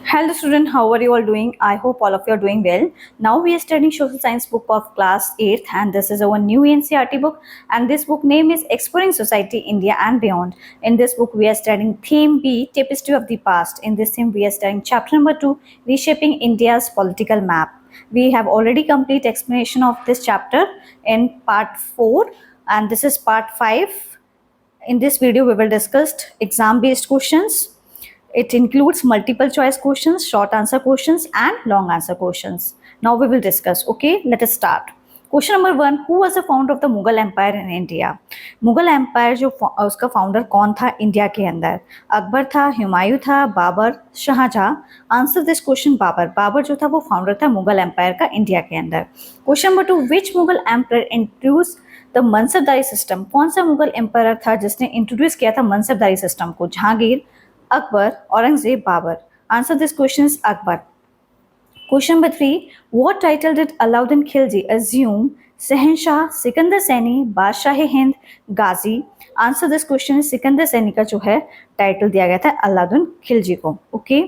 Hello student, how are you all doing? I hope all of you are doing well. Now we are studying social science book of class 8th and this is our new NCERT book and this book name is Exploring Society, India and Beyond. In this book we are studying theme B, Tapestry of the Past. In this theme we are studying chapter number 2, Reshaping India's Political Map. We have already complete explanation of this chapter in part 4 and this is part 5. In this video we will discuss exam based questions. It includes multiple choice questions, short answer questions and long answer questions. Now we will discuss. Okay, let us start. Question number 1, who was the founder of the Mughal empire in India? Mughal empire जो उसका founder कौन था India के अंदर? अकबर था, हुमायूं था, Babur, Shah Jahan? Answer this question Babur. Babur जो था वो फाउंडर था मुगल एम्पायर का इंडिया के अंदर। Question number 2, which Mughal empire introduce the mansabdari system? कौन सा मुगल एम्पायर था जिसने इंट्रोड्यूस किया था मनसबदारी सिस्टम को? Jahangir, Akbar, Aurangzeb, Babur? Answer this question is Akbar. Question number 3, what title did Alauddin Khilji assume? Sahanshah, Sikandar Saini, Badshah-e-Hind, Ghazi? Answer this question is Sikandar Saini का जो है टाइटल दिया गया था अलाउद्दीन खिलजी को. Okay.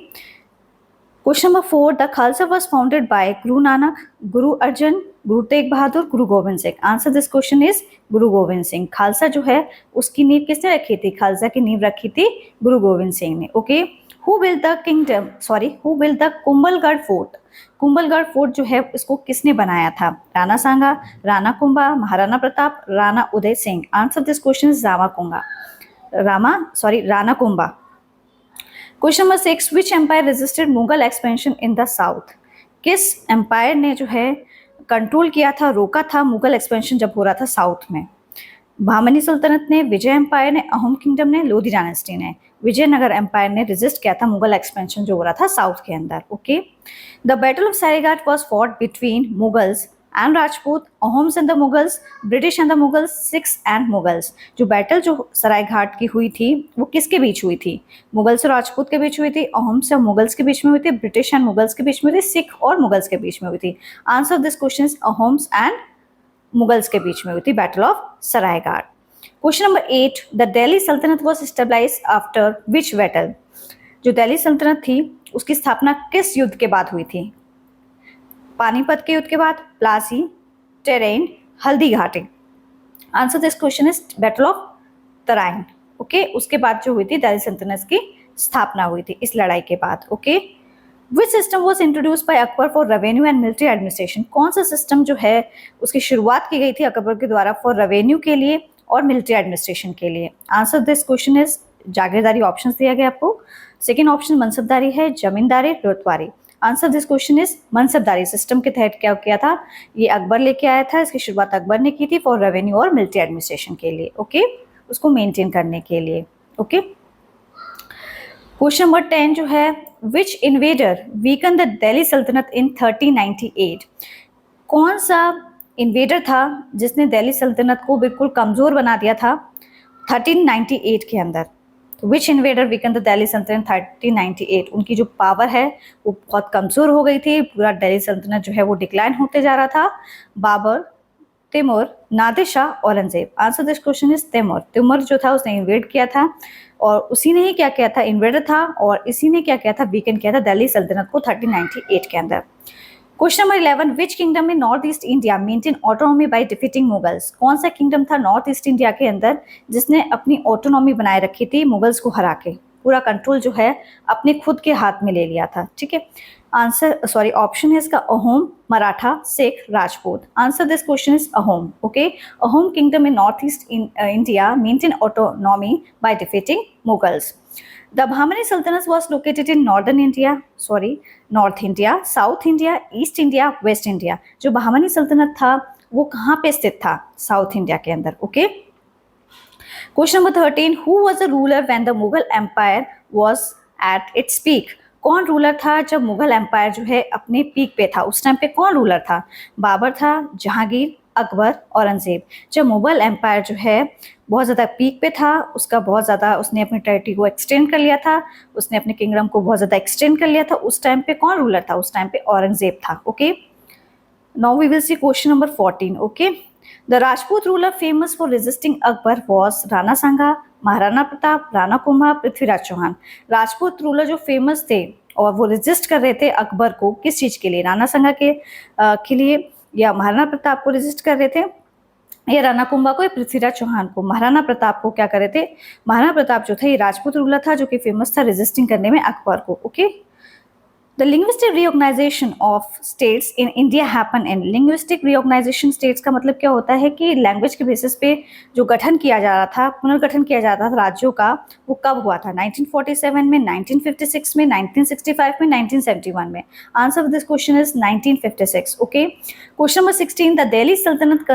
Question number 4, the Khalsa was founded by Guru Nanak, Guru Arjan, Guru Tegh Bahadur, Guru Gobind Singh? Answer this question is Guru Gobind Singh. Khalsa जो है उसकी नींव किसने रखी थी? खालसा की नींव रखी थी गुरु गोविंद सिंह ने. Okay. Who built the Kumbhalgarh fort? Kumbhalgarh fort जो है इसको किसने बनाया था? Rana Sanga, Rana Kumbha, Maharana Pratap, Rana Udai Singh? Answer this question is Rana Kumbha. Question number 6, which empire resisted Mughal expansion in the south? किस एम्पायर ने जो है कंट्रोल किया था, रोका था मुगल एक्सपेंशन जब हो रहा था साउथ में? बहमनी सल्तनत ने, विजय एम्पायर ने, अहोम किंगडम ने, लोधी डायनेस्टी ने? विजयनगर एम्पायर ने रेजिस्ट किया था मुगल एक्सपेंशन जो हो रहा था साउथ के अंदर. Okay. The battle of Saraighat was fought between Mughals and Rajput, Ahoms and the Mughals, British and the Mughals, Sikhs and Mughals? जो बैटल जो सरायघाट की हुई थी वो किसके बीच हुई थी? मुगल्स और राजपूत के बीच हुई थी, अहोम्स और मुगल्स के बीच में हुई थी, ब्रिटिश एंड मुगल्स के बीच में हुई थी, सिख और मुगल्स के बीच में हुई थी? Answer this question is Ahoms and Mughals के बीच में हुई थी battle of Saraighat. Question number 8, the Delhi सल्तनत was established after which battle? जो दिल्ली सल्तनत थी उसकी स्थापना किस युद्ध के बाद हुई थी? पानीपत के युद्ध के बाद, Plassey, terrain, Haldi Ghati? Answer this question is battle of Tarain. Okay. उसके बाद जो हुई थी दिल्ली सल्तनत की स्थापना हुई थी इस लड़ाई के बाद. Okay. Which system was introduce by Akbar for revenue and military administration? कौन सा सिस्टम जो है उसकी शुरुआत की गई थी अकबर के द्वारा फॉर रेवेन्यू के लिए और मिलिट्री एडमिनिस्ट्रेशन के लिए? Answer this question is jagirdari. Options दिया गया आपको. सेकेंड ऑप्शन मनसबदारी है, zamindari, ryotwari? Answer this question is mansabdari system के तहत क्या किया था? ये अकबर लेके आया था. इसकी शुरुआत अकबर ने की थी फॉर रेवेन्यू और मिलिट्री एडमिनिस्ट्रेशन के लिए. ओके. उसको मेंटेन करने के लिए. ओके. क्वेश्चन नंबर 10 जो है, विच इन्वेडर वीकन द दिल्ली सल्तनत इन 1398? कौन सा इन्वेडर था जिसने दिल्ली सल्तनत को बिल्कुल कमजोर बना दिया था 1398 के अंदर? तो विच इन्वेडर वीकन द दिल्ली सल्तनत 1398? उनकी जो पावर है वो बहुत कमजोर हो गई थी, पूरा दिल्ली सल्तनत जो है वो डिक्लाइन होते जा रहा था. Babur, Timur, Nadir Shah, Aurangzeb? Answer this question is Timur. Timur जो था उसने इन्वेड किया था और उसी ने ही क्या किया था, इन्वेडर था और इसी ने क्या किया था, वीकन किया था दिल्ली सल्तनत को 1398 के अंदर. Question number 11, which kingdom in north east India maintain autonomy by defeating Mughals? कौन सा किंगडम था नॉर्थ ईस्ट इंडिया के अंदर जिसने अपनी ऑटोनॉमी बनाए रखी थी मुगल्स को हरा के? पूरा कंट्रोल जो है अपने खुद के हाथ में ले लिया था. ठीक है. ऑप्शन है इसका Ahom, Maratha, Sikh, Rajput? Answer this question is Ahom. Okay. Ahom kingdom in north east India maintain autonomy by defeating Mughals. The Bahmani Sultanate was located in North India, South India, East India, West India? जो बहमनी सल्तनत था वो कहाँ पे स्थित था? साउथ इंडिया के अंदर. Okay. Question number 13, who was the ruler when the Mughal empire was at its peak? कौन रूलर था जब मुगल एम्पायर जो है अपने पीक पे था? उस टाइम पे कौन रूलर था? बाबर था, जहांगीर, अकबर, औरंगजेब? जब मुगल एम्पायर जो है बहुत ज़्यादा पीक पे था, उसका बहुत ज़्यादा उसने अपनी टेरिटरी को एक्सटेंड कर लिया था, उसने अपने किंगडम को बहुत ज़्यादा एक्सटेंड कर लिया था, उस टाइम पे कौन रूलर था? उस टाइम पे औरंगजेब था. Okay. Now we will see question number 14. Okay. The Rajput ruler famous for resisting Akbar was Rana Sanga, Maharana Pratap, Rana Kumbha, Prithviraj Chauhan? Rajput ruler जो फेमस थे और वो रेजिस्ट कर रहे थे अकबर को किस चीज़ के लिए, राणा संगा के लिए, या महाराणा प्रताप को रेजिस्ट कर रहे थे, या राणा कुंभा को, या पृथ्वीराज चौहान को। महाराणा प्रताप को क्या कर रहे थे, महाराणा प्रताप जो था ये राजपूत रूलर था जो कि फेमस था रेजिस्टिंग करने में अकबर को। Okay, The linguistic reorganization of states in India happened in linguistic reorganization states का मतलब क्या होता है कि लैंग्वेज के बेसिस पे जो गठन किया जा रहा था, पुनर्गठन किया जाता था राज्यों का, वो कब हुआ था, 1947 में, 1956 में, 1965 में, 1971 में। Answer of this question is 1956। Okay, question number 16, the Delhi सल्तनत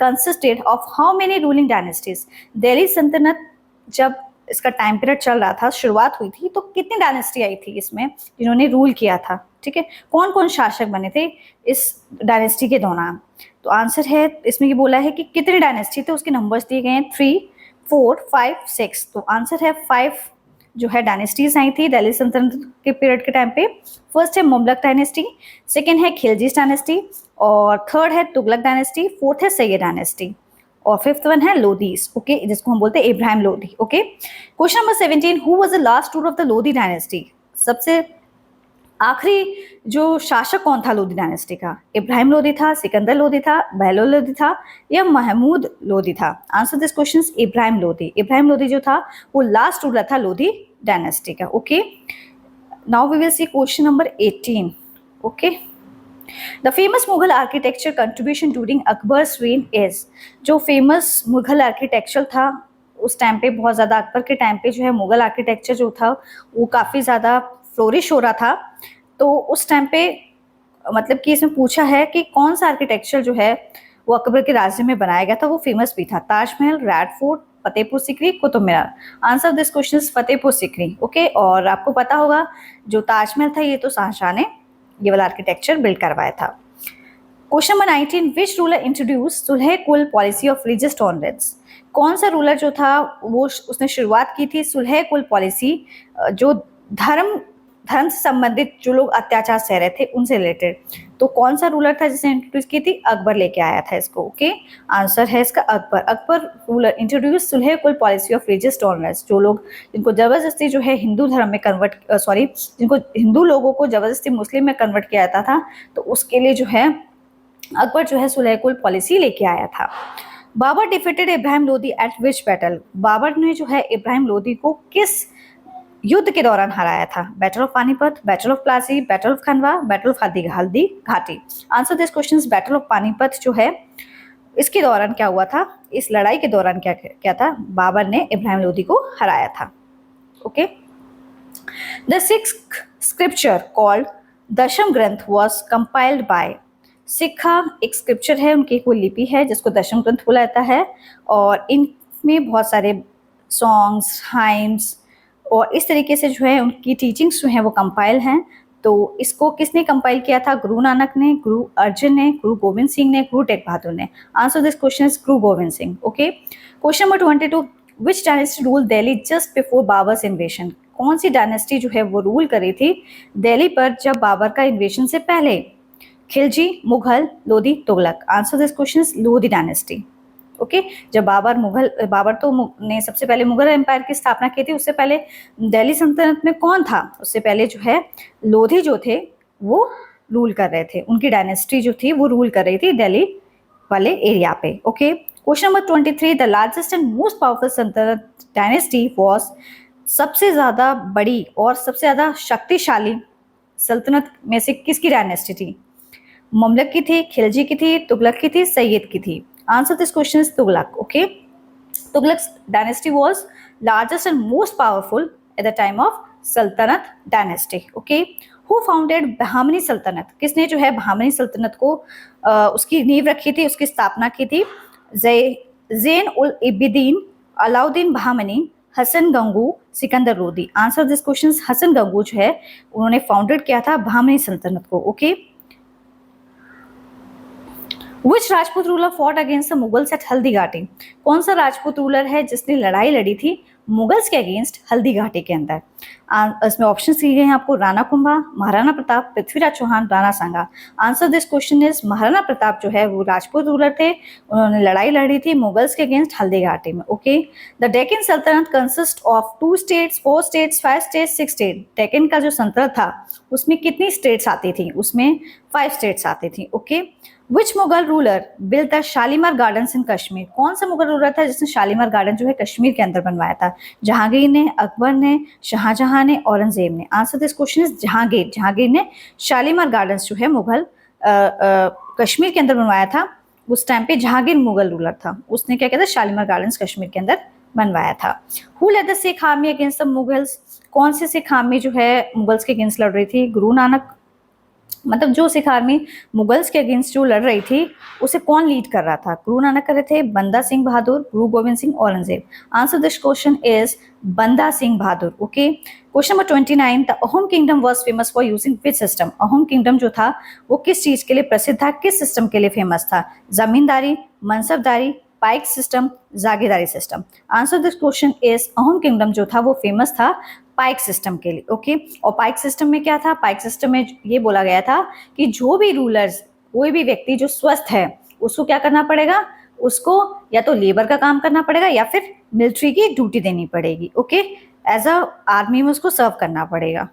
consisted of how many ruling dynasties. Delhi सल्तनत जब इसका टाइम पीरियड चल रहा था, शुरुआत हुई थी, तो कितनी डायनेस्टी आई थी इसमें जिन्होंने रूल किया था, ठीक है, कौन कौन शासक बने थे इस डायनेस्टी के दौरान। तो आंसर है इसमें ये बोला है कि कितनी डायनेस्टी थे, उसके नंबर्स दिए गए हैं 3, 4, 5, 6। तो आंसर है 5 जो है डायनेस्टीज आई थी दिल्ली सल्तनत के पीरियड के टाइम पे। फर्स्ट है मुगलक डायनेस्टी, सेकेंड है खिलजी डायनेस्टी, और थर्ड है तुगलक डायनेस्टी, फोर्थ है सैयद डायनेस्टी, और फिफ्थ वन है लोधीज। ओके, जिसको हम बोलते हैं Ibrahim Lodhi. Okay, question number 17, who was the last ruler of the Lodhi dynasty. सबसे आखिरी जो शासक कौन था लोधी डायनेस्टी का, इब्राहिम लोधी था, सिकंदर लोधी था, बहलोल लोधी था, या महमूद लोधी था। Answer this question Ibrahim Lodi. Ibrahim Lodi जो था वो लास्ट रूलर था लोधी डायनेस्टी का। Okay, now we will see question number 18। Okay, the famous Mughal architecture contribution during Akbar's reign is. जो फेमस मुगल आर्किटेक्चर था उस टाइम पे, बहुत ज़्यादा अकबर के टाइम पे जो है मुगल आर्किटेक्चर जो था वो काफ़ी ज़्यादा फ्लोरिश हो रहा था। तो उस टाइम पे मतलब कि इसमें पूछा है कि कौन सा आर्किटेक्चर जो है वो अकबर के राज्य में बनाया गया था, वो फेमस भी था। Taj Mahal, red fort, Fatehpur Sikri, Qutub Minar. Answer of this question is Fatehpur Sikri. Okay, और आपको पता होगा जो ताजमहल था ये तो शाहजहां ने ये वाला आर्किटेक्चर बिल्ड करवाया था। Question number 19, which ruler introduce Sulh Kul policy of religious tolerance. कौन सा रूलर जो था वो उसने शुरुआत की थी सुलह कुल पॉलिसी, जो धर्म से संबंधित जो लोग अत्याचार सह रहे थे उनसे रिलेटेड। तो कौन सा रूलर था जिसने इंट्रोड्यूस की थी, अकबर लेके आया था इसको। ओके, आंसर है इसका Akbar. Akbar ruler introduce Sulh Kul policy of religious tolerance. जो लोग जिनको जबरदस्ती जो है हिंदू धर्म में जिनको हिंदू लोगों को जबरदस्ती मुस्लिम में कन्वर्ट किया जाता था, तो उसके लिए जो है अकबर जो है सुलह कुल पॉलिसी लेके आया था। Babur defeated Ibrahim Lodi at which battle. Babur ने जो है इब्राहिम लोधी को किस युद्ध के दौरान हराया था। Battle of Panipat, battle of Plassey, battle of Khandwa, battle of Haldi Ghati. Answer this question is battle of Panipat जो है इसके दौरान क्या हुआ था, इस लड़ाई के दौरान क्या था, बाबर ने इब्राहिम लोधी को हराया था। Okay, the sixth scripture called दशम ग्रंथ वॉज कंपाइल्ड बाय। सिक्खा एक स्क्रिप्चर है, उनकी कोई लिपि है जिसको दशम ग्रंथ बोला जाता है, और इनमें बहुत सारे सॉन्ग्स, हाइम्स और इस तरीके से जो है उनकी टीचिंग्स जो हैं वो कंपाइल हैं। तो इसको किसने कंपाइल किया था, गुरु नानक ने, गुरु अर्जुन ने, गुरु गोविंद सिंह ने, गुरु टेग बहादुर ने। Answer this question is Guru Gobind Singh. Okay, question number 22, which dynasty rule Delhi just before Babar's इन्वेशन। कौन सी डायनेस्टी जो है वो रूल करी थी दिल्ली पर जब बाबर का इन्वेशन से पहले। Khilji, Mughal, Lodhi, Tughlaq. Answer this question is Lodhi dynasty. Okay, जब बाबर तो ने सबसे पहले मुगल एम्पायर की स्थापना की थी, उससे पहले दिल्ली सल्तनत में कौन था, उससे पहले जो है लोधी जो थे वो रूल कर रहे थे, उनकी डायनेस्टी जो थी वो रूल कर रही थी दिल्ली वाले एरिया पे। Okay, question number 23, the largest and most powerful सल्तनत डायनेस्टी वॉज। सबसे ज़्यादा बड़ी और सबसे ज़्यादा शक्तिशाली सल्तनत में से किसकी डायनेस्टी थी। ममलक की थी, खिलजी की थी, तुगलक की थी, सैयद की थी। Answer this question is Tughlaq. Okay, Tughlaq dynasty was largest and most powerful at the time of सल्तनत dynasty. Okay, who founded Bahmani सल्तनत। किसने जो है बहामनी सल्तनत को उसकी नींव रखी थी, उसकी स्थापना की थी। Zain ul Abidin, Alauddin Bahmani, Hasan Gangu, Sikandar Lodi. Answer this question Hasan Gangu जो है उन्होंने फाउंडेड किया था बहामनी सल्तनत को। Okay, which Rajput ruler fought against the Mughals at Haldi Ghati. कौन सा राजपूत रूलर है जिसने लड़ाई लड़ी थी मुगल्स के अगेंस्ट हल्दी घाटी के अंदर? इसमें ऑप्शन दिए गए हैं आपको, Rana Kumbha, Maharana Pratap, Prithviraj Chauhan, Rana Sanga. Answer this question is Maharana Pratap जो है वो राजपूत रूलर थे, उन्होंने लड़ाई लड़ी थी मुगल्स के अगेंस्ट हल्दी घाटी में। ओके, द डेक्कन सल्तनत consist of 2 states, 4 states, 5 states, 6 state. Deccan का जो सल्तनत था उसमें कितनी स्टेट्स आती थी? उसमें 5 स्टेट्स आती थी। Okay, which Mughal ruler built the Shalimar gardens in Kashmir? कौन सा मुगल रूलर था जिसने शालीमार गार्डन जो है कश्मीर के अंदर बनवाया था? जहांगीर ने, अकबर ने, शाहजहां ने, औरंगजेब ने? Answer this question is Jahangir. Jahangir ने शालीमार गार्डन्स जो है मुगल कश्मीर के अंदर बनवाया था। उस टाइम पे जहांगीर मुगल रूलर था, उसने क्या किया था? शालीमार गार्डन्स कश्मीर के अंदर बनवाया था। Who led the Sikh army against the Mughals? कौन सी सिख आर्मी जो है मुगल्स के अगेंस्ट लड़ रही थी? गुरु नानक, मतलब जो सिख आर्मी मुगल्स के अगेंस्ट जो लड़ रही थी उसे कौन लीड कर रहा था? गुरु नानक कर रहे थे, बंदा Singh Bahadur, Guru Gobind Singh, Aurangzeb? Answer this question is Banda Singh Bahadur. Okay, question number 29, the Ahom kingdom was famous for using which system? Ahom kingdom जो था वो किस चीज के लिए प्रसिद्ध था, किस सिस्टम के लिए फेमस था? Zamindari, mansabdari, paik system, jagirdari system? Answer this question is Ahom kingdom जो था वो फेमस था पाइक सिस्टम के लिए। ओके, और पाइक सिस्टम में क्या था? पाइक सिस्टम में ये बोला गया था कि जो भी रूलर्स, कोई भी व्यक्ति जो स्वस्थ है उसको क्या करना पड़ेगा? उसको या तो लेबर का काम करना पड़ेगा या फिर मिलिट्री की ड्यूटी देनी पड़ेगी। ओके, एज अ आर्मी में उसको सर्व करना पड़ेगा।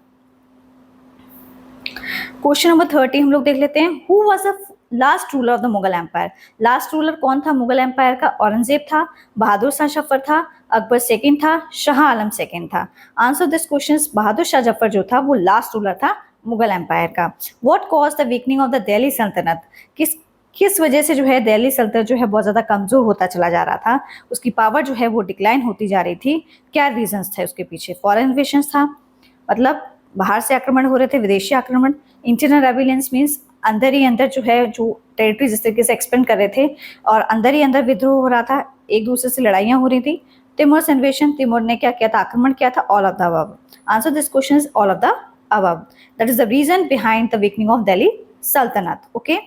क्वेश्चन नंबर 30 हम लोग देख लेते हैं। Who was the last ruler of the Mughal empire? Last ruler कौन था मुगल एम्पायर का? औरंगजेब था, बहादुर शाह जफर था, अकबर सेकंड था, शाह आलम सेकंड था? आंसर दिस क्वेश्चन, बहादुर शाह जफर जो था वो लास्ट रूलर था मुगल एम्पायर का। What cause the weakening of the Delhi सल्तनत? किस वजह से जो है दिल्ली सल्तनत जो है बहुत ज्यादा कमजोर होता चला जा रहा था, उसकी पावर जो है वो डिक्लाइन होती जा रही थी? क्या रीजंस थे उसके पीछे? फॉरेन इन्वेशन था, मतलब बाहर से आक्रमण हो रहे थे, विदेशी आक्रमण। इंटरनल रेबिलियंस मीन्स अंदर ही अंदर जो है जो टेरिटरी जिस तरीके से एक्सपेंड कर रहे थे और अंदर ही अंदर विद्रोह हो रहा था, एक दूसरे से लड़ाइयां हो रही थी। तिमोर इन्वेशन, तिमोर ने क्या किया था? आक्रमण किया था। All of the above. Answer this question is all of the above. That is the reason behind the weakening of Delhi सल्तनत। Okay,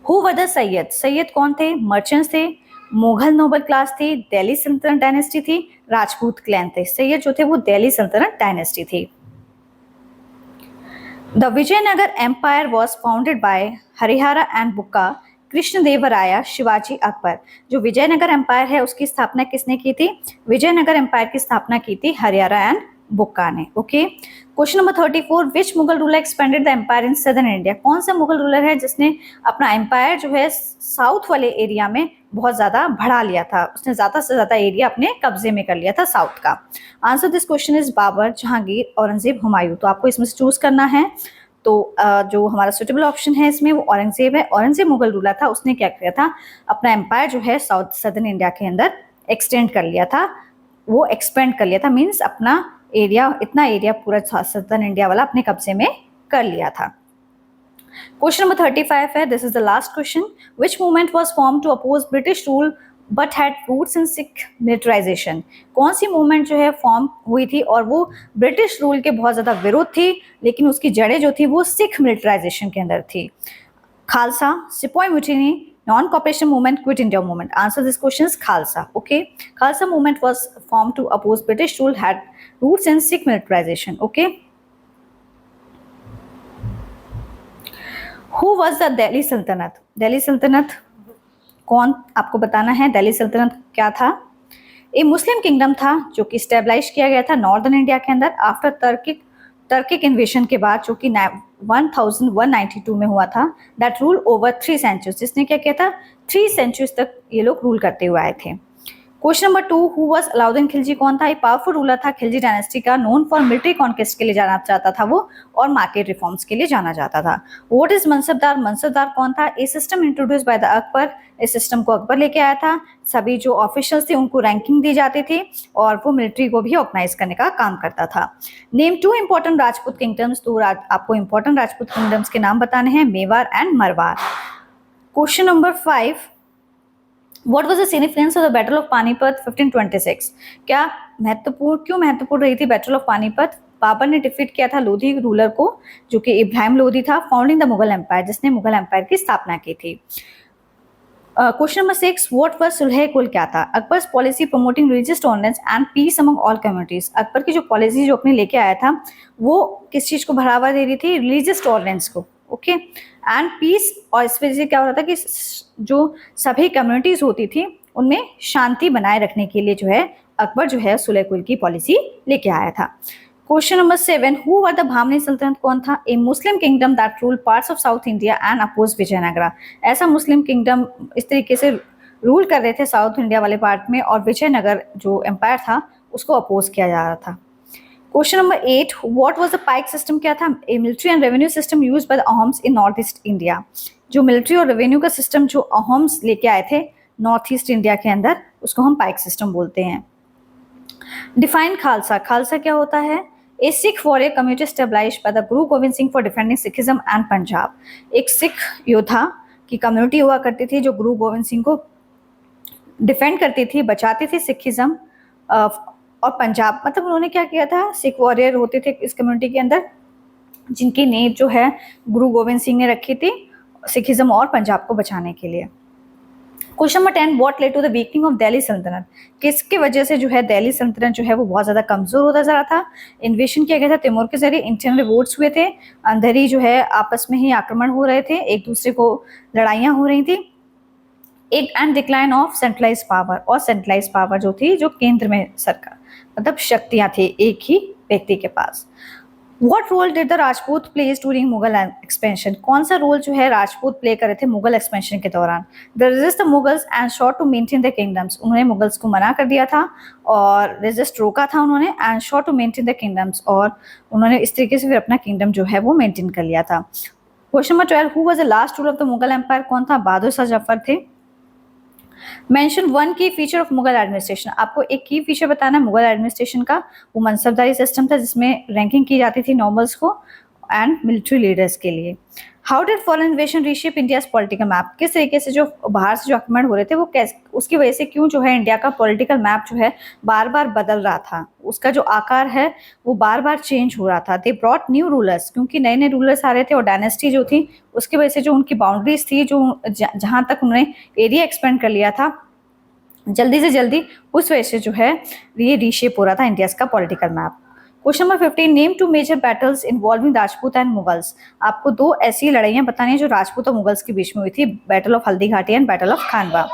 who were the Sayyid? Sayyid कौन थे? मर्चेंट्स थे, मुगल नोबल क्लास थी, दिल्ली सल्तनत डायनेस्टी थी, राजपूत क्लैन थे? सैयद जो थे वो दिल्ली सल्तनत डायनेस्टी थी। The Vijayanagar Empire was founded by Harihara and Bukka, Krishnadevaraya, Shivaji, Akbar. जो विजयनगर एम्पायर है उसकी स्थापना किसने की थी? विजयनगर एम्पायर की स्थापना की थी हरिहरा एंड बुक्का ने। Okay, question number 34, which Mughal ruler expanded the empire in southern India? कौन सा मुगल रूलर है जिसने अपना एम्पायर जो है साउथ वाले एरिया में बहुत ज्यादा बढ़ा लिया था? उसने ज्यादा से ज्यादा एरिया अपने कब्जे में कर लिया था साउथ का। Answer this question is Babur, Jahangir, Aurangzeb, Humayun. तो आपको इसमें से चूज करना है। तो जो हमारा सुटेबल ऑप्शन है इसमें वो औरंगजेब है। औरंगजेब मुगल रूलर था, उसने क्या किया था? अपना एम्पायर जो है साउथ सदर्न इंडिया के अंदर एक्सटेंड कर लिया था, वो एक्सपेंड कर लिया था, मीन्स अपना एरिया, इतना एरिया पूरा सदर्न इंडिया वाला अपने कब्जे में कर लिया था। क्वेश्चन नंबर 35 है, this is the last question. Which movement was form to oppose British rule but had roots in Sikh militarization? कौन सी मूवमेंट जो है फॉर्म हुई थी और वो ब्रिटिश रूल के बहुत ज्यादा विरोध थी, लेकिन उसकी जड़ें जो थी वो सिख मिलिटराइजेशन के अंदर थी? खालसा, सिपाही mutiny, non cooperation movement, quit India movement? Answer this question is Khalsa. Okay, Khalsa movement was form to oppose British rule, had roots in Sikh militarization. Okay, who was the Delhi Sultanate? Delhi सल्तनत कौन, आपको बताना है। दिल्ली सल्तनत क्या था? ए मुस्लिम किंगडम था जो कि स्टेबलाइज किया गया था नॉर्दर्न इंडिया के अंदर आफ्टर टर्किक इन्वेशन के बाद, जो कि 1192 में हुआ था। दैट रूल ओवर 3 सेंचुरीज, जिसने क्या किया था? 3 सेंचुरीज तक ये लोग रूल करते हुए आए थे। Question number 2, who was Alauddin Khilji? कौन था? एक पावरफुल रूलर था खिलजी डायनेस्टी का, नोन फॉर मिलिट्री कॉन्क्वेस्ट के लिए जाना जाता था वो, और मार्केट रिफॉर्म्स के लिए जाना जाता था। What is mansabdar? मनसबदार कौन था? A system introduce by the Akbar, इस सिस्टम को अकबर लेके आया था। सभी जो ऑफिशियल्स थे उनको रैंकिंग दी जाती थी और वो मिलिट्री को भी ऑर्गेनाइज करने का काम करता था। Name 2 important Rajput kingdoms. तो आपको इंपॉर्टेंट राजपूत किंगडम्स के नाम बताने हैं, Mewar and Marwar. Question number 5, What was the significance of the Battle of Panipat 1526? क्या महत्वपूर्ण, क्यों महत्वपूर्ण रही थी बैटल ऑफ पानीपत? बाबर ने डिफीट किया था लोधी रूलर को, जो कि इब्राहिम लोधी था, फाउंडिंग द मुगल एम्पायर, जिसने मुगल एम्पायर की स्थापना की थी। Question number 6, what was Sulh Kul क्या था? Akbar's policy promoting religious tolerance and peace among all communities. Akbar की जो पॉलिसी जो अपने लेके आया था वो किस चीज को बढ़ावा दे रही थी? रिलीजियस टॉलरेंस को, ओके, एंड पीस। और इस वजह से क्या हो रहा था कि जो सभी कम्युनिटीज होती थी उनमें शांति बनाए रखने के लिए जो है अकबर जो है सुलह कुल की पॉलिसी लेके आया था। Question number 7, who were the Bahmani सल्तनत कौन था? A Muslim kingdom that rule parts of south India and oppose Vijayanagara. ऐसा मुस्लिम किंगडम इस तरीके से रूल कर रहे थे साउथ इंडिया वाले पार्ट में, और विजयनगर जो एम्पायर था उसको अपोज किया जा रहा था। Question number 8, what was the paik system क्या था? A military and revenue system used by the Ahoms in north east India. जो मिलिट्री और रेवेन्यू का सिस्टम जो अहोम्स लेके आए थे नॉर्थ ईस्ट इंडिया के अंदर, उसको हम पाइक सिस्टम बोलते हैं। डिफाइन खालसा। खालसा क्या होता है? A Sikh warrior community stabilised by the Guru Gobind Singh for defending Sikhism and Punjab. एक सिख योद्धा की कम्युनिटी हुआ करती थी जो गुरु गोविंद सिंह को डिफेंड करती थी, बचाती थी सिखिज्म और पंजाब। मतलब उन्होंने क्या किया था, सिख वॉरियर होते थे इस कम्युनिटी के अंदर जिनकी नींव जो है गुरु गोविंद सिंह ने रखी थी सिखिज्म और पंजाब को बचाने के लिए। Question number 10, what led to the weakening of Delhi Sultanate. किसकी वजह से जो है दिल्ली सल्तनत जो है वो बहुत ज्यादा कमजोर होता जा रहा था? इन्वेशन किया गया था तैमूर के जरिए, इंटरनल रिवोल्ट्स हुए थे, अंदर जो है आपस में ही आक्रमण हो रहे थे, एक दूसरे को लड़ाइयां हो रही थी, एक end decline of centralise power. और सेंट्रलाइज पावर जो थी जो केंद्र में सरकार मतलब शक्तियां थी एक ही व्यक्ति के पास। What role did the Rajput plays during Mughal expansion? कौन सा रोल जो है राजपूत प्ले करे थे मुगल एक्सपेंशन के दौरान? They resist the Mughals and sought to maintain their kingdoms. उन्होंने मुगल्स को मना कर दिया था और रेजिस्ट रोका था उन्होंने, and sought to maintain their kingdoms, और उन्होंने इस तरीके से फिर अपना किंगडम जो है वो मेंटेन कर लिया था। Question number 12, who was the last ruler of the Mughal empire? कौन था? बहादुर शाह जफर थे। Mention one key feature of Mughal administration. आपको एक की फीचर बताना है मुगल एडमिनिस्ट्रेशन का। वो मनसबदारी सिस्टम था जिसमें रैंकिंग की जाती थी नॉर्मल्स को एंड मिलिट्री लीडर्स के लिए। How did foreign इन्वेशन reshape India's political map? किस तरीके से जो बाहर से जो आक्रमण हो रहे थे वो कैसे, उसकी वजह से क्यों जो है इंडिया का पॉलिटिकल मैप जो है बार बार बदल रहा था, उसका जो आकार है वो बार बार चेंज हो रहा था। दे ब्रॉट न्यू रूलर्स, क्योंकि नए नए रूलर्स आ रहे थे और डायनेस्टी जो थी उसकी वजह से जो उनकी बाउंड्रीज थी, जो जहाँ तक उन्होंने एरिया एक्सपेंड कर लिया था जल्दी से जल्दी, उस वजह से जो है ये रीशेप हो रहा था इंडिया का political map. Question number 15, name two major battles involving Rajput and Mughals. आपको दो ऐसी लड़ाइयां बतानी है जो राजपूत और मुगल्स के बीच में हुई थी, battle of Haldi Ghati and battle of Khanwa.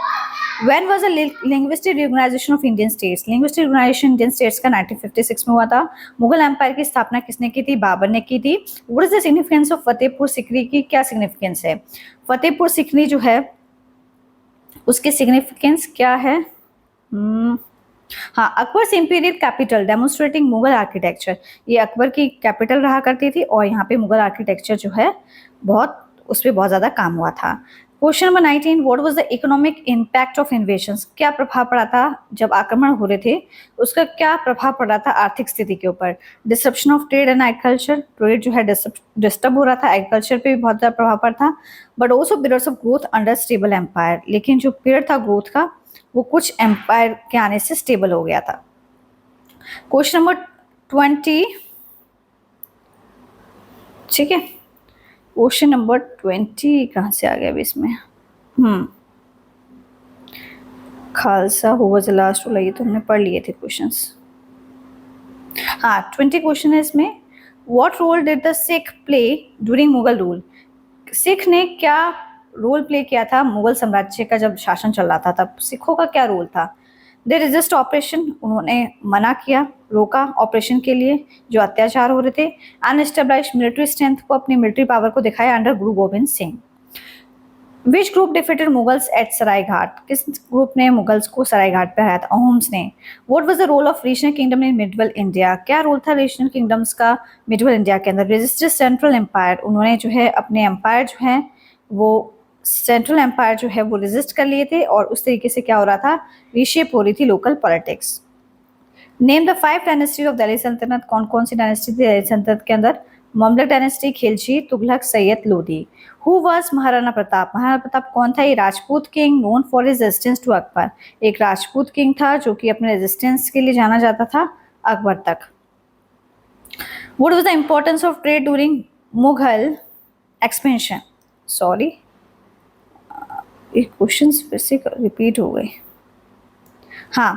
When was the linguistic reorganization of Indian states? Linguistic reorganization Indian states का 1956 में हुआ था। मुगल एम्पायर की स्थापना किसने की थी? बाबर ने की थी। What is the significance of Fatehpur Sikri की क्या सिग्निफिकेंस है? फतेहपुर सिकरी जो है उसकी सिग्निफिकेंस क्या है? हाँ, Akbar imperial capital demonstrating Mughal architecture. ये अकबर की कैपिटल रहा करती थी और यहाँ पे मुगल आर्किटेक्चर जो है बहुत उस पर बहुत ज़्यादा काम हुआ था। Question number 19, what was the economic impact of invasions? क्या प्रभाव पड़ा था जब आक्रमण हो रहे थे, उसका क्या प्रभाव पड़ा था आर्थिक स्थिति के ऊपर? Disruption of trade and agriculture, trade जो है डिस्टर्ब हो रहा था, एग्रीकल्चर पे भी बहुत ज़्यादा प्रभाव पड़ा था, but also periods of growth under stable empire. लेकिन जो पीरियड था ग्रोथ का वो कुछ एम्पायर के आने से स्टेबल हो गया था। क्वेश्चन नंबर 20, ठीक है, क्वेश्चन नंबर 20 कहाँ से आ गया अभी इसमें? Khalsa who was the last ruler, ये तो हमने पढ़ लिए थे क्वेश्चंस। हाँ, 20 क्वेश्चन है इसमें। What role did the Sikh play during Mughal rule? Sikh ने क्या रोल प्ले किया था मुगल साम्राज्य का जब शासन चल रहा था, तब सिखों का क्या रोल था? दे रेजिस्ट ऑपरेशन, उन्होंने मना किया, रोका ऑपरेशन के लिए जो अत्याचार हो रहे थे। अनएस्टेब्लिश्ड मिलिट्री स्ट्रेंथ को, अपनी मिलिट्री पावर को दिखाया अंडर Guru Gobind Singh. Which group defeated Mughals at Saraighat? किस ग्रुप ने मुगल्स को सरायघाट पर हराया था? अहोम्स ने। What was the role of regional kingdom in medieval India? क्या रोल था रीजनल किंगडम्स का मिडवल इंडिया के अंदर? रेजिस्टेड सेंट्रल एम्पायर, उन्होंने जो है अपने एम्पायर जो है वो सेंट्रल एम्पायर जो है वो रेजिस्ट कर लिए थे और उस तरीके से क्या हो रहा था, रीशेप हो रही थी local politics. Name the 5 dynasties of Delhi सल्तनत। कौन कौन सी डायनेस्टी थी दिल्ली सल्तनत के अंदर? Mamluk dynasty, Khilji, Tughlaq, Sayyid, Lodi. Who was Maharana Pratap? Maharana Pratap कौन था? ये Rajput king known for his resistance to Akbar. एक राजपूत किंग था जो कि अपने रेजिस्टेंस के लिए जाना जाता था अकबर तक। What was the importance of trade during Mughal expansion? Sorry, एक क्वेश्चन फिर से रिपीट हो गए। हाँ,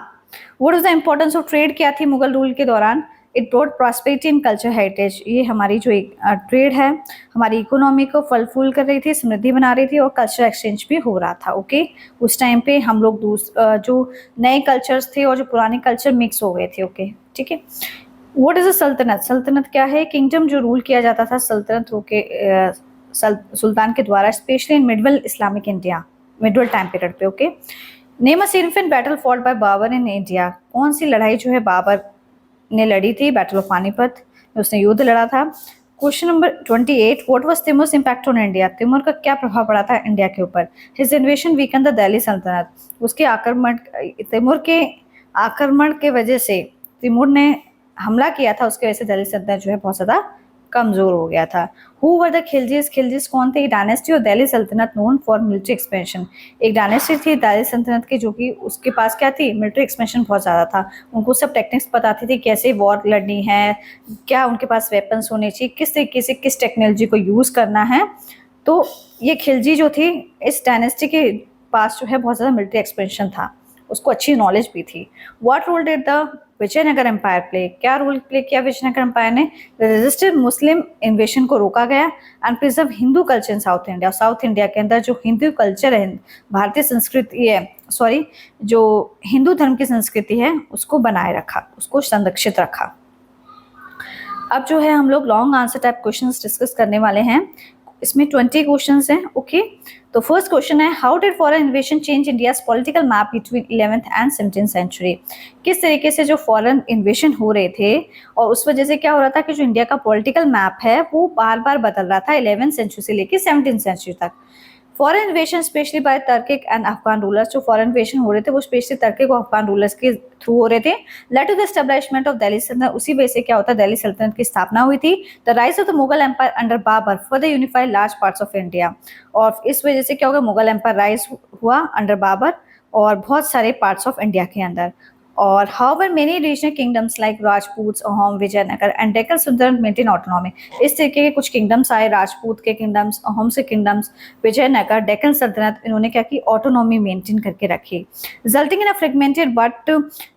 what is the importance of trade क्या थी मुगल रूल के दौरान? It brought prosperity and culture heritage. ये हमारी जो एक ट्रेड है हमारी इकोनॉमी को फल फूल कर रही थी, समृद्धि बना रही थी और कल्चर एक्सचेंज भी हो रहा था। ओके, उस टाइम पे हम लोग जो नए कल्चर्स थे और जो पुराने कल्चर मिक्स हो गए थे। ओके, ठीक है। व्हाट इज अ सल्तनत? सल्तनत क्या है? किंगडम जो रूल किया जाता था सल्तनत के सुल्तान के द्वारा, specially in middle Islamic India, middle time period पे। Okay, name a significant battle fought by Babur in India. कौन सी लड़ाई जो है बाबर ने लड़ी थी? बैटल ऑफ पानीपत में उसने युद्ध लड़ा था। Question number 28, what was Timur's impact on India? Timur का क्या प्रभाव पड़ा था इंडिया के ऊपर? His invasion weaken the Delhi सल्तनत। उसके आक्रमण, तिमुर के आक्रमण के वजह से, तिमुर ने हमला किया था, उसके वजह से दिल्ली सल्तनत जो है बहुत ज्यादा कमजोर हो गया था। Who were the खिलजीज? खिलजीज कौन थे? डायनेस्टी ऑफ दिल्ली सल्तनत नोन फॉर मिलिट्री एक्सपेंशन। एक डायनेस्टी थी दिल्ली सल्तनत की जो कि उसके पास क्या थी? मिलिट्री एक्सपेंशन बहुत ज़्यादा था। उनको सब टेक्निक्स बताती थी कैसे वॉर लड़नी है, क्या उनके पास वेपन्स होने चाहिए, किस तरीके से किस टेक्नोलॉजी को यूज़ करना है। तो ये खिलजी जो थी इस डायनेस्टी के पास जो है बहुत ज़्यादा मिलिट्री एक्सपेंशन था, उसको अच्छी नॉलेज भी थी। What role did the Vijayanagara empire play? क्या रोल प्ले किया विजयनगर एम्पायर ने? रजिस्टेड मुस्लिम इन्वेशन को रोका गया and preserve Hindu culture in south India. South India के अंदर जो हिंदू कल्चर है, भारतीय संस्कृति है, सॉरी जो हिंदू धर्म की संस्कृति है उसको बनाए रखा, उसको संरक्षित रखा। अब जो है हम लोग long answer type questions discuss करने वाले हैं। इसमें 20 क्वेश्चंस हैं। ओके, तो फर्स्ट क्वेश्चन है, how did foreign invasion change India's political map between 11th and 17th century? किस तरीके से जो फॉरेन इन्वेशन हो रहे थे और उस वजह से क्या हो रहा था कि जो इंडिया का पॉलिटिकल मैप है वो बार बार बदल रहा था 11th सेंचुरी से लेकर 17th सेंचुरी तक। Foreign invasion specially by Turkic and Afghan rulers. जो फॉरेन इन्वेशन हो रहे थे वो स्पेशली टर्किक और अफगान रूलर्स के थ्रू हो रहे थे। Led to the establishment of Delhi Sultanat. उसी वजह से क्या होता है दिल्ली सल्तनत की स्थापना हुई थी। The rise of the Mughal empire under Babur for the unified large parts of India. और इस वजह से क्या होगा, मुगल एम्पायर राइज हुआ अंडर बाबर और बहुत सारे पार्ट्स ऑफ इंडिया के अंदर। और however many regional kingdoms like Rajput, Ahom, Vijayanagara and Deccan sultanate maintain autonomy. इस तरीके के कुछ किंगडम्स आए, राजपूत के किंगडम्स, अहोम से किंगडम्स, विजयनगर, डेक्कन सल्तनत, इन्होंने क्या की ऑटोनॉमी मेंटेन करके रखी, resulting in a fragmented but,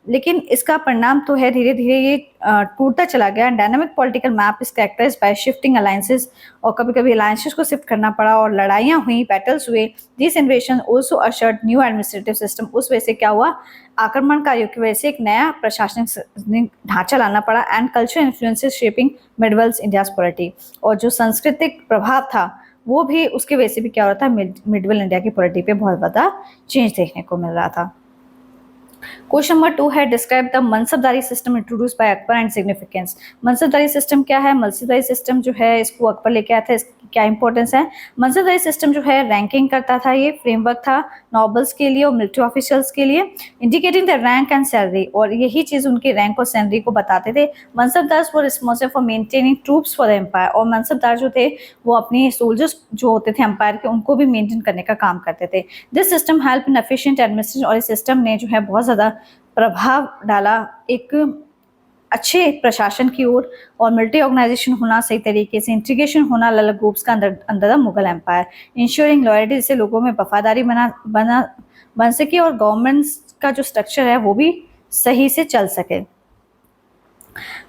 लेकिन इसका परिणाम तो है धीरे धीरे ये टूटता चला गया। Dynamic political map is characterized by shifting alliances. और कभी कभी अलायंसेस को शिफ्ट करना पड़ा और लड़ाइयाँ हुई, बैटल्स हुए। This इन्वेशन also ushered new administrative system. उस वजह से क्या हुआ, आक्रमणकारियों की वजह से एक नया प्रशासनिक ढांचा लाना पड़ा। And culture influences shaping medieval India's polity. और जो सांस्कृतिक प्रभाव था वो भी उसकी वजह से भी क्या हो रहा था, मिडवेल इंडिया की पॉलिटी पे बहुत ज़्यादा चेंज देखने को मिल रहा था। क्वेश्चन नंबर 2 है, describe the mansabdari system introduce bye Akbar and significance. मनसबदारी system क्या है? मनसबदारी सिस्टम जो है इसको अकबर लेके आया था, इसकी क्या इंपॉर्टेंस है? मनसबदारी सिस्टम जो है रैंकिंग करता था, ये फ्रेमवर्क था नॉबल्स के लिए और मिलिट्री ऑफिशियल्स के लिए, indicating the rank and salary. और यही चीज उनके रैंक और सैलरी को बताते थे। Mansabdar were responsible for maintaining troops for the empire. और मनसबदार जो थे वो अपने सोल्जर्स जो होते थे एम्पायर के, उनको भी मेंटेन करने का काम करते थे। This system help in efficient administration. और इस सिस्टम ने जो है बहुत ज्यादा प्रभाव डाला एक अच्छे प्रशासन की ओर और मिलिट्री ऑर्गेनाइजेशन होना, सही तरीके से इंटीग्रेशन होना अलग अलग ग्रुप्स का अंदर the Mughal empire, ensuring loyalty, जिससे लोगों में वफादारी बन सके और गवर्नमेंट्स का जो स्ट्रक्चर है वो भी सही से चल सके।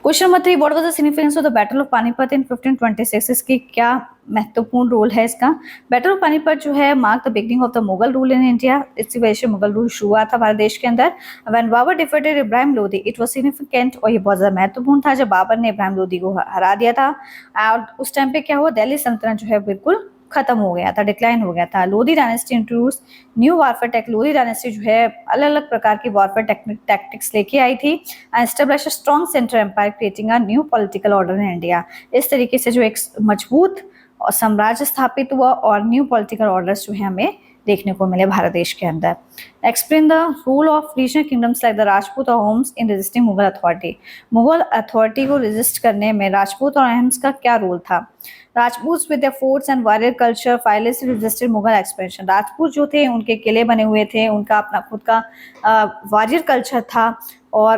Question number 3, what was the significance of the battle of Panipat in 1526? इसकी क्या महत्वपूर्ण रोल है इसका? बैटल ऑफ पानीपत जो है mark the beginning of the Mughal rule in India. इसी वजह से मुगल रूल शुरू हुआ था भारत देश के अंदर। When Babur defeated Ibrahim Lodi it was significant. और ये बहुत ज्यादा महत्वपूर्ण था जब बाबर ने इब्राहिम लोदी को हरा दिया था। और उस टाइम पे क्या हुआ, दिल्ली सल्तनत जो है बिल्कुल खत्म हो गया था, डिक्लाइन हो गया था। Lodi dynasty introduce new warfare technique. Lodhi dynasty जो है अलग अलग प्रकार की वारफेयर टैक्टिक्स लेके आई थी and establish a strong central empire creating a new political order in India. इस तरीके से जो एक मजबूत और साम्राज्य स्थापित हुआ और न्यू पॉलिटिकल ऑर्डर्स जो है हमें देखने को मिले भारत देश के अंदर। Explain the role of regional kingdoms like the Rajput और Ahoms in resisting Mughal authority. Mughal authority को रेजिस्ट करने में राजपूत और होम्स का क्या रोल था? Rajput with their forts and warrior culture fearlessly resisted Mughal expansion. Rajput जो थे उनके किले बने हुए थे, उनका अपना खुद का वॉरियर कल्चर था और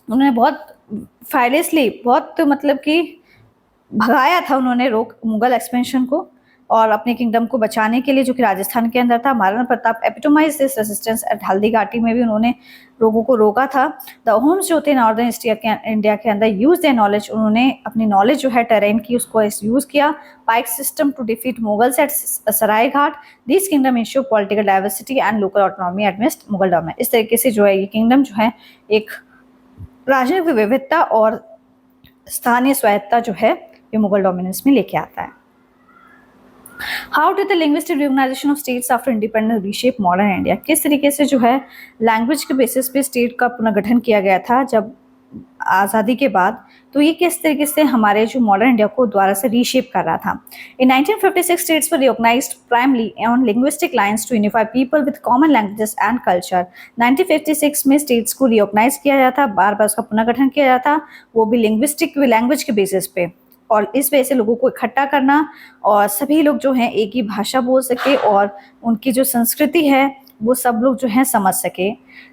उन्होंने बहुत फायरलेसली, बहुत मतलब कि भगाया था उन्होंने मुगल एक्सपेंशन को। और अपने किंगडम को बचाने के लिए, जो कि राजस्थान के अंदर था। Maharana Pratap epitomise this resistance at Haldi Ghati में भी उन्होंने लोगों को रोका था। द होम्स जो थे नॉर्दर्न इंडिया के अंदर यूज देयर नॉलेज, उन्होंने अपनी नॉलेज जो है टेरेन की उसको यूज किया। Paik system to defeat Mughals at Saraighat. This kingdom ensure political diversity and local autonomy amidst Mughal domain. इस तरीके से जो है ये किंगडम जो है एक राजनीतिक विविधता और स्थानीय स्वायत्ता जो है ये मुगल डोमिनेंस में लेके आता है। How did the linguistic recognization of states after independence reshape modern India? किस तरीके से जो है लैंग्वेज के बेसिस पे स्टेट का पुनर्गठन किया गया था जब आज़ादी के बाद, तो ये किस तरीके से हमारे जो मॉडर्न इंडिया को दोबारा से रीशेप कर रहा था। In 1956 states were recognized primarily on linguistic lines to unify people with common languages and culture. 1956 में स्टेट्स को रिकॉग्नाइज किया जाता, बार बार उसका पुनर्गठन किया जाता, वो भी लिंग्विस्टिक लैंग्वेज के बेसिस पे, और इस वजह से लोगों को इकट्ठा करना और सभी लोग जो हैं एक ही भाषा बोल सके और उनकी जो संस्कृति है वो सब लोग जो हैं समझ सके।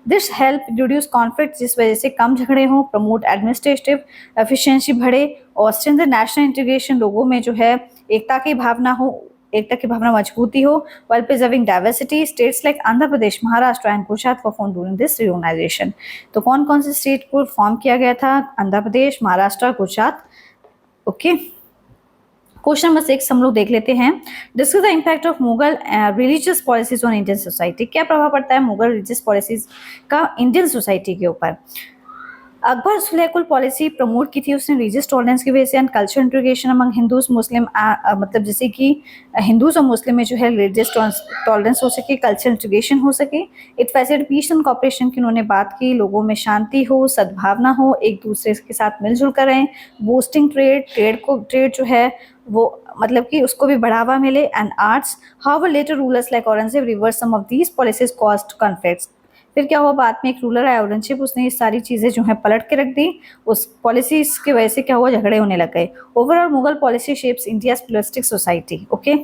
दिस हेल्प रिड्यूस कॉन्फ्लिक्ट, जिस वजह से कम झगड़े हों, प्रमोट एडमिनिस्ट्रेटिव एफिशिएंसी बढ़े और स्ट्रेंथन नेशनल इंटीग्रेशन, लोगों में जो है एकता की भावना हो, एकता की भावना मजबूती हो। while preserving diversity, states like Andhra Pradesh, Maharashtra and Gujarat were formed during this reorganization। तो कौन कौन से स्टेट को फॉर्म किया गया था? Andhra Pradesh, Maharashtra, Gujarat. Okay, question number 6 हम लोग देख लेते हैं। Discuss the impact of Mughal religious policies on Indian society. क्या प्रभाव पड़ता है मुगल रिलीजियस पॉलिसीज का इंडियन सोसाइटी के ऊपर? अकबर सुलेकुल पॉलिसी प्रमोट की थी उसने रिलीजियस टॉलरेंस की वजह से and culture integration among Hindus Muslim, मतलब जैसे कि हिंदूज और मुस्लिम में जो है रिलीजियस टॉलरेंस हो सके, कल्चर इंटीग्रेशन हो सके। It facilitate peace and cooperation की उन्होंने बात की, लोगों में शांति हो, सद्भावना हो, एक दूसरे के साथ मिलजुल कर रहें। बूस्टिंग ट्रेड जो है वो मतलब कि उसको भी बढ़ावा मिले and arts. However later rulers like Aurangzeb reverse some of these policies caused conflicts. फिर क्या हुआ, बाद में एक रूलर आया औरंगजेब, उसने ये सारी चीज़ें जो है पलट के रख दी, उस पॉलिसीज की वजह से क्या हुआ, झगड़े होने लग गए। Overall Mughal policy shapes India's pluralistic society. Okay,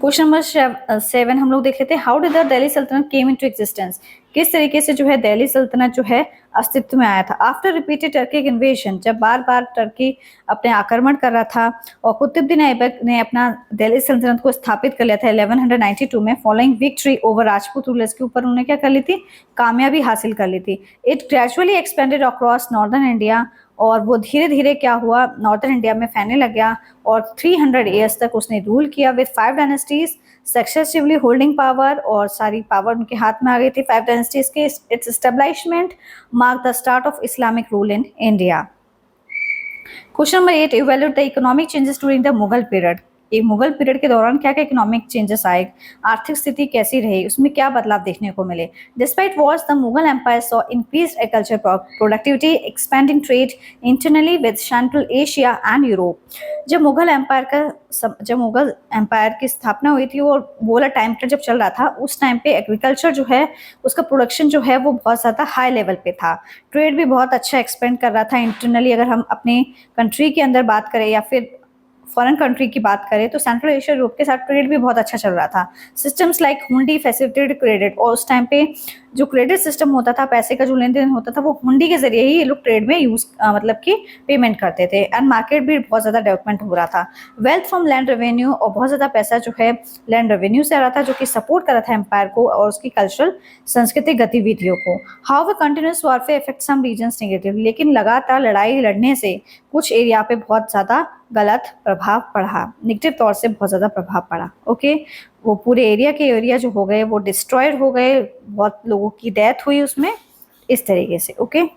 question number 7 हम लोग देख लेते हैं। हाउ डिड द दिल्ली सल्तनत केम इनटू एग्जिस्टेंस? किस तरीके से जो है दिल्ली सल्तनत जो है अस्तित्व में आया था? आफ्टर रिपीटेड टर्किक इन्वेजन, जब बार बार टर्की अपने आक्रमण कर रहा था और कुतुबुद्दीन ऐबक ने अपना दिल्ली सल्तनत को स्थापित कर लिया था 1192 में। Following victory over Rajput rulers के ऊपर उन्होंने क्या कर ली थी, कामयाबी हासिल कर ली थी। It gradually expanded across northern India, और वो धीरे धीरे क्या हुआ, नॉर्दर्न इंडिया में फैलने लग गया और 300 ईयर्स तक उसने रूल किया with 5 dynasties successively holding power, और सारी पावर उनके हाथ में आ गई थी 5 डायनेस्टीज के। It's establishment mark the start of Islamic rule in India. Question number 8, evaluate the economic changes during the Mughal period. एक मुगल पीरियड के दौरान क्या क्या इकोनॉमिक चेंजेस आए, आर्थिक स्थिति कैसी रही, उसमें क्या बदलाव देखने को मिले। Despite wars the Mughal empire saw increased agriculture productivity, expanding trade internally with central Asia and Europe. जब मुगल एम्पायर की स्थापना हुई थी और वो वाला टाइम जब चल रहा था, उस टाइम पे एग्रीकल्चर जो है उसका प्रोडक्शन जो है वो बहुत ज़्यादा हाई लेवल पे था। ट्रेड भी बहुत अच्छा एक्सपेंड कर रहा था इंटरनली। अगर हम अपने कंट्री के अंदर बात करें या फिर फॉरेन कंट्री की बात करें तो सेंट्रल एशिया यूरोप के साथ ट्रेड भी बहुत अच्छा चल रहा था। सिस्टम्स लाइक हुंडी फैसिलिटेटेड क्रेडिट, और उस टाइम पे जो क्रेडिट सिस्टम होता था, पैसे का जो लेन देन होता था, वो हुंडी के जरिए ही ये लोग ट्रेड में मतलब कि पेमेंट करते थे। एंड मार्केट भी बहुत ज़्यादा डेवलपमेंट हो रहा था। वेल्थ फ्रॉम लैंड रेवेन्यू, और बहुत ज़्यादा पैसा जो है लैंड रेवेन्यू से आ रहा था, जो कि सपोर्ट कर रहा था एम्पायर को और उसकी कल्चरल सांस्कृतिक गतिविधियों को। How continuous warfare effect some regions negative, लेकिन लगातार लड़ाई लड़ने से कुछ एरिया पे बहुत ज़्यादा गलत प्रभाव पड़ा, नेगेटिव तौर से बहुत ज़्यादा प्रभाव पड़ा। ओके, वो पूरे एरिया जो हो गए वो डिस्ट्रॉयड हो गए, बहुत लोगों की डेथ हुई उसमें, इस तरीके से। Okay,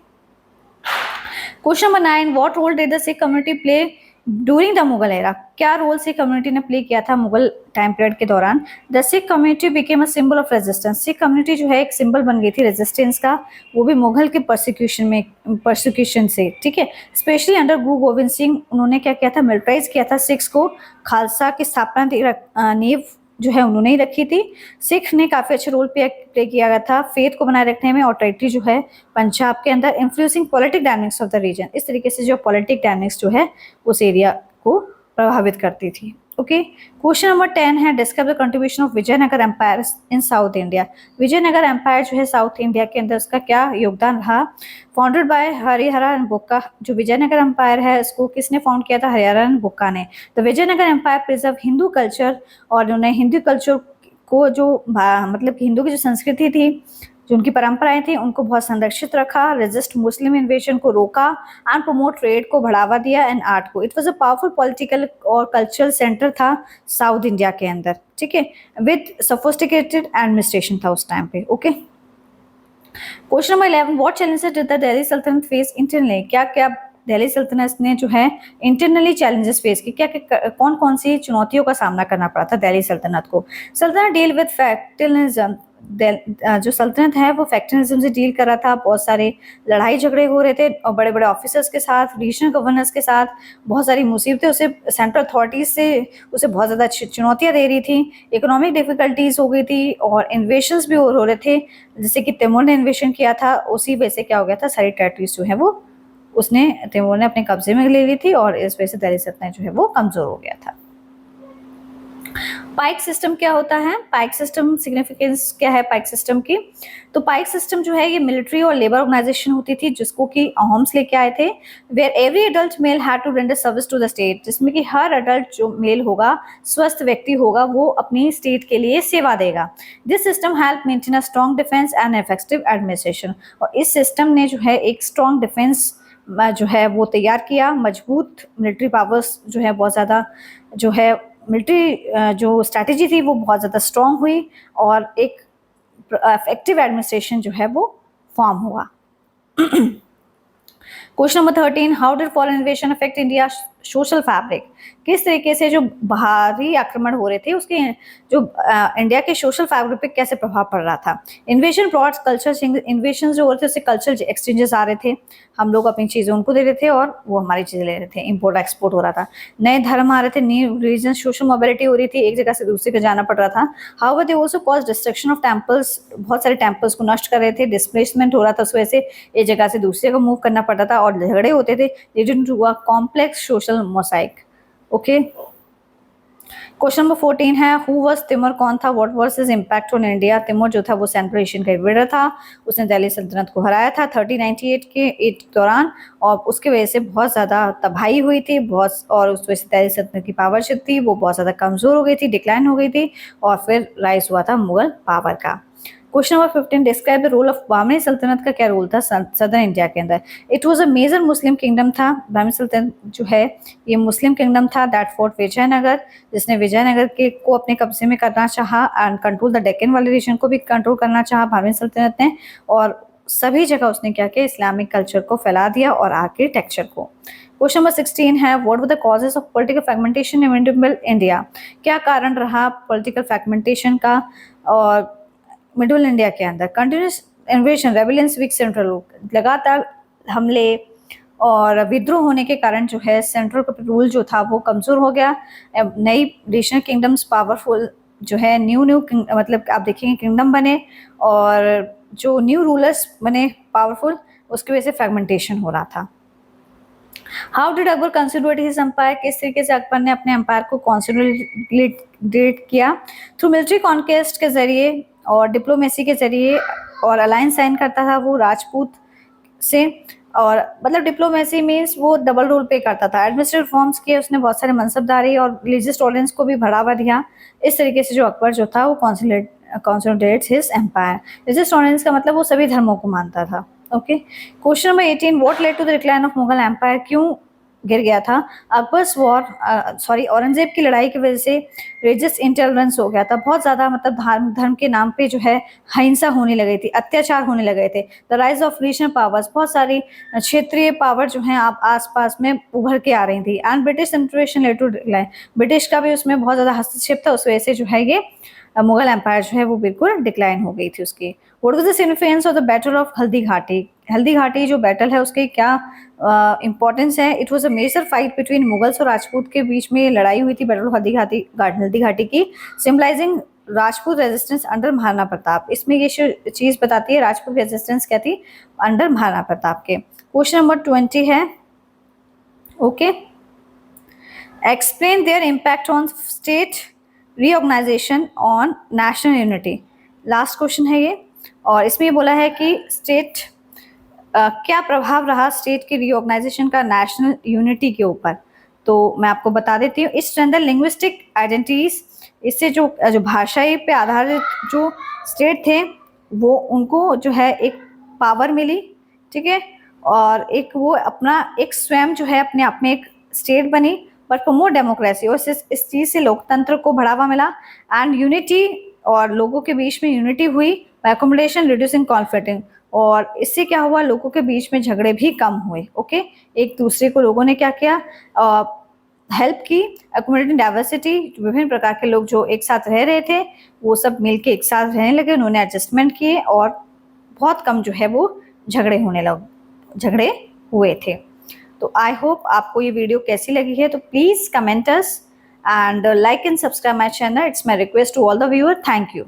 question number 9, what role did the Sikh community play during the Mughal era? क्या रोल सिख कम्युनिटी ने प्ले किया था मुगल टाइम पीरियड के दौरान? The Sikh community became a symbol of resistance. Sikh community जो है एक सिंबल बन गई थी रेजिस्टेंस का, वो भी मुगल के परसिक्यूशन से। ठीक है, स्पेशली अंडर गुरु गोविंद सिंह, उन्होंने क्या किया था, मिलिट्राइज किया था सिख्स को। खालसा की स्थापना नींव जो है उन्होंने ही रखी थी। सिख ने काफ़ी अच्छे रोल प्ले किया गया था फेथ को बनाए रखने में, और टेरिटरी जो है पंजाब के अंदर influencing politic dynamics of the region. इस तरीके से जो पॉलिटिक डायनामिक्स जो है उस एरिया को प्रभावित करती थी। ओके, क्वेश्चन नंबर 10 है describe the contribution of Vijayanagara empire in south India. Vijayanagara empire जो है साउथ इंडिया के अंदर उसका क्या योगदान रहा। फाउंडेड बाय हरिहरा एंड बुक्का, जो विजयनगर एम्पायर है इसको किसने फाउंड किया था, हरिहरा एंड बुक्का ने। The Vijayanagara empire preserve Hindu culture, और उन्हें हिंदू कल्चर को जो मतलब हिंदू की जो संस्कृति थी, जो उनकी परंपराएं थी, उनको बहुत संरक्षित रखा, रेजिस्ट मुस्लिम इन्वेजन को रोका एंड प्रमोट ट्रेड को बढ़ावा दिया एंड आर्ट को। It was a powerful political और कल्चरल सेंटर था साउथ इंडिया के अंदर, ठीक है, विद सोफिस्टिकेटेड एडमिनिस्ट्रेशन था उस टाइम पे। Okay, question number 11, what challenges did the Delhi सल्तनत फेस इंटरनली। क्या क्या दिल्ली सल्तनत ने जो है इंटरनली चैलेंजेस फेस की, क्या क्या कौन कौन सी चुनौतियों का सामना करना पड़ा था दिल्ली सल्तनत को। सल्तनत डील विद फैक्टरलिज्म, जो सल्तनत है वो फैक्टरलिज्म से डील कर रहा था। बहुत सारे लड़ाई झगड़े हो रहे थे और बड़े बड़े ऑफिसर्स के साथ, रीजनल गवर्नर्स के साथ, बहुत सारी मुसीबतें उसे सेंट्रल अथॉरिटीज से उसे बहुत ज़्यादा चुनौतियाँ दे रही थी। इकोनॉमिक डिफिकल्टीज हो गई थी और इन्वेशंस भी हो रहे थे, जैसे कि तैमूर ने इन्वेशन किया था, उसी वजह से क्या हो गया था, सारी टेरिटरीज जो है वो उसने तैमूर ने अपने कब्जे में ले ली थी और इस वजह से दिल्ली सल्तनत जो है वो कमजोर हो गया था। पाइक सिस्टम क्या होता है, पाइक सिस्टम सिग्निफिकेंस क्या है पाइक सिस्टम की। तो पाइक सिस्टम जो है ये मिलिट्री और लेबर ऑर्गेनाइजेशन होती थी जिसको कि अहोम्स लेके आए थे। Where every adult male had to render service to the state, जिसमें कि हर अडल्ट जो मेल होगा, स्वस्थ व्यक्ति होगा, वो अपनी स्टेट के लिए सेवा देगा। This system help maintain a strong defence and effective administration, और इस सिस्टम ने जो है एक स्ट्रॉन्ग डिफेंस जो है वो तैयार किया, मजबूत मिलिट्री पावर्स जो है बहुत ज़्यादा जो है मिलिट्री जो स्ट्रैटेजी थी वो बहुत ज़्यादा स्ट्रॉन्ग हुई और एक इफेक्टिव एडमिनिस्ट्रेशन जो है वो फॉर्म हुआ। Question number 13, how did foreign invasion affect India social fabric. किस तरीके से जो बाहरी आक्रमण हो रहे थे उसके जो इंडिया के सोशल फैब्रिक पे कैसे प्रभाव पड़ रहा था। इन्वेजन ब्रॉड कल्चर, इन्वेजन जो हो रहे थे उससे कल्चर एक्सचेंजेस आ रहे थे, हम लोग अपनी चीज़ें उनको दे रहे थे और वो हमारी चीज़ें ले रहे थे, इम्पोर्ट एक्सपोर्ट हो रहा था। नए धर्म आ रहे थे, न्यू रिलीजन, सोशल मोबिलिटी हो रही थी, एक जगह से दूसरी जगह जाना पड़ रहा था। However they also cause destruction of temples, बहुत सारे टेम्पल्स को नष्ट कर रहे थे, डिस्प्लेसमेंट हो रहा था, उस वजह से एक जगह से दूसरी जगह मूव करना पड़ रहा था और झगड़े होते थे, leading to a complex social mosaic. Okay, question number 14 है हु वाज तिमूर, कौन था, what was his impact on India. Timur जो था वो सेंट्रल एशियन का लीडर था, उसने दिल्ली सल्तनत को हराया था 1398 के दौरान और उसकी वजह से बहुत ज़्यादा तबाही हुई थी, बहुत, और उस वजह से दिल्ली सल्तनत की पावर जो थी वो बहुत ज़्यादा कमज़ोर हो गई थी, डिक्लाइन हो गई थी और फिर राइज हुआ था मुगल पावर का। Question number 15, describe the role of Bahmani सल्तनत का क्या रोल था सदर्न इंडिया के अंदर। It was a major Muslim kingdom था, बामनी सल्तनत जो है ये मुस्लिम किंगडम था दैट फोर्ट विजयनगर, जिसने विजयनगर के को अपने कब्जे में करना चाहा एंड कंट्रोल द डेक्कन वाले रीजन को भी कंट्रोल करना चाहा बामनी सल्तनत ने, और सभी जगह उसने क्या किया, इस्लामिक कल्चर को फैला दिया और आर्किटेक्चर को। क्वेश्चन नंबर 16 है what were the causes of political fragmentation in India. क्या कारण रहा पॉलिटिकल फ्रैगमेंटेशन का और मिडिल इंडिया के अंदर। Continuous invasion, rebellions, weak central, लगातार हमले और विद्रोह होने के कारण जो है सेंट्रल रूल जो था वो कमज़ोर हो गया। नई रीजनल किंगडम्स पावरफुल जो है न्यू मतलब आप देखेंगे किंगडम बने और जो न्यू रूलर्स बने पावरफुल, उसकी वजह से फ्रेगमेंटेशन हो रहा था। How did Akbar consolidate his empire, किस तरीके से अकबर ने अपने एम्पायर को कंसिडरेट किया। थ्रू मिलिट्री कॉन्क्वेस्ट के जरिए और डिप्लोमेसी के जरिए, और अलायंस साइन करता था वो राजपूत से, और मतलब डिप्लोमेसी मीन्स वो डबल रोल पे करता था। एडमिनिस्ट्रेटिव रिफॉर्म्स किए उसने, बहुत सारे मनसबदारी और रिलीजियस टॉलरेंस को भी बढ़ावा दिया। इस तरीके से जो अकबर जो था वो consolidates his empire. Religious tolerance का मतलब वो सभी धर्मों को मानता था। Okay, question number 18, what led to the decline of Mughal empire, क्यों गिर गया था। अकबर्स वॉर औरंगजेब की लड़ाई की वजह से रिलीजियस इंटॉलरेंस हो गया था, बहुत ज़्यादा मतलब धर्म के नाम पे जो है हिंसा होने लगी थी, अत्याचार होने लगे थे। The rise of regional powers, बहुत सारी क्षेत्रीय पावर जो है आप आसपास में उभर के आ रही थी। And British intervention led to decline, British का भी उसमें बहुत ज़्यादा हस्तक्षेप था, उस वजह से जो है ये मुगल एम्पायर जो है वो बिल्कुल डिक्लाइन हो गई थी उसकी। What was the significance of the battle of Haldi Ghati, Haldi Ghati जो बैटल है उसकी क्या इंपॉर्टेंस है। It was a major fight between Mughals और राजपूत के बीच में लड़ाई हुई थी, बैटल ऑफ हल्दी घाटी की, symbolising Rajput resistance under Maharana Pratap. इसमें ये चीज बताती है राजपूत रेजिस्टेंस क्या थी अंडर महाराणा प्रताप के। क्वेश्चन नंबर 20 है okay, explain their impact on state reorganization on national unity. Last question है ये, और इसमें ये बोला है कि स्टेट क्या प्रभाव रहा स्टेट की रीऑर्गेनाइजेशन का नेशनल यूनिटी के ऊपर। तो मैं आपको बता देती हूँ, इस स्ट्रेंथन लिंग्विस्टिक आइडेंटिटीज, इससे जो भाषाई पे आधारित जो स्टेट थे वो उनको जो है एक पावर मिली, ठीक है, और एक वो अपना एक स्वयं जो है अपने आप में एक स्टेट बनी, बट फॉर मोर डेमोक्रेसी, और इस चीज़ से लोकतंत्र को बढ़ावा मिला एंड यूनिटी, और लोगों के बीच में यूनिटी हुई, एकोमोडेशन रिड्यूसिंग कॉन्फ्लिक्ट, और इससे क्या हुआ, लोगों के बीच में झगड़े भी कम हुए। ओके, एक दूसरे को लोगों ने क्या किया, हेल्प की, कम्युनिटी डाइवर्सिटी, विभिन्न प्रकार के लोग जो एक साथ रह रहे थे वो सब मिलके एक साथ रहने लगे, उन्होंने एडजस्टमेंट किए और बहुत कम जो है वो झगड़े हुए थे। तो आई होप आपको ये वीडियो कैसी लगी है, तो please comment us and like and subscribe my channel, it's my request to all the viewer. Thank you.